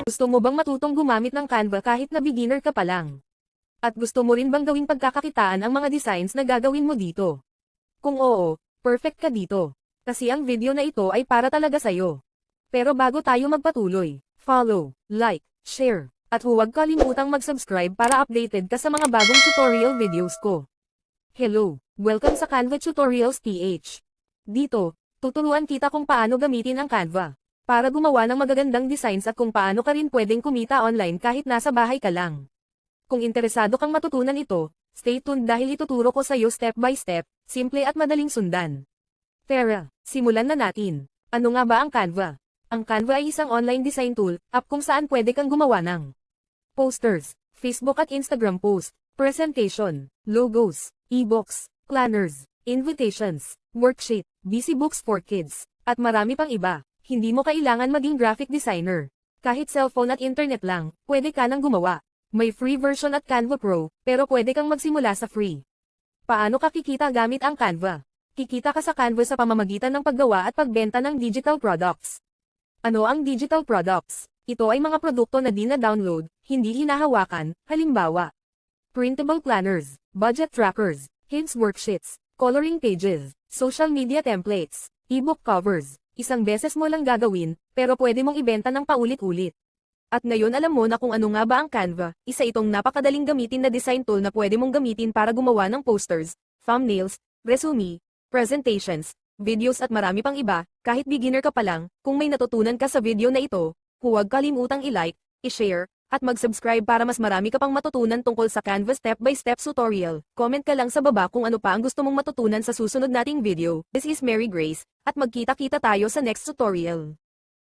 Gusto mo bang matutong gumamit ng Canva kahit na beginner ka pa lang? At gusto mo rin bang gawing pagkakakitaan ang mga designs na gagawin mo dito? Kung oo, perfect ka dito. Kasi ang video na ito ay para talaga sa'yo. Pero bago tayo magpatuloy, follow, like, share, at huwag kalimutang mag-subscribe para updated ka sa mga bagong tutorial videos ko. Hello, welcome sa Canva Tutorials PH. Dito, tuturuan kita kung paano gamitin ang Canva para gumawa ng magagandang designs at kung paano ka rin pwedeng kumita online kahit nasa bahay ka lang. Kung interesado kang matutunan ito, stay tuned dahil ituturo ko sa iyo step by step, simple at madaling sundan. Tara, simulan na natin. Ano nga ba ang Canva? Ang Canva ay isang online design tool, app kung saan pwede kang gumawa ng posters, Facebook at Instagram post, presentation, logos, e-books, planners, invitations, worksheet, busy books for kids, at marami pang iba. Hindi mo kailangan maging graphic designer. Kahit cellphone at internet lang, pwede ka nang gumawa. May free version at Canva Pro, pero pwede kang magsimula sa free. Paano ka kikita gamit ang Canva? Kikita ka sa Canva sa pamamagitan ng paggawa at pagbenta ng digital products. Ano ang digital products? Ito ay mga produkto na di-download, hindi hinahawakan, halimbawa, printable planners, budget trackers, hints worksheets, coloring pages, social media templates, ebook covers. Isang beses mo lang gagawin, pero pwede mong ibenta ng paulit-ulit. At ngayon alam mo na kung ano nga ba ang Canva, isa itong napakadaling gamitin na design tool na pwede mong gamitin para gumawa ng posters, thumbnails, resume, presentations, videos at marami pang iba. Kahit beginner ka pa lang, kung may natutunan ka sa video na ito, huwag kalimutang i-like, i-share, at mag-subscribe para mas marami ka pang matutunan tungkol sa Canva step-by-step tutorial. Comment ka lang sa baba kung ano pa ang gusto mong matutunan sa susunod nating video. This is Mary Grace, at magkita-kita tayo sa next tutorial.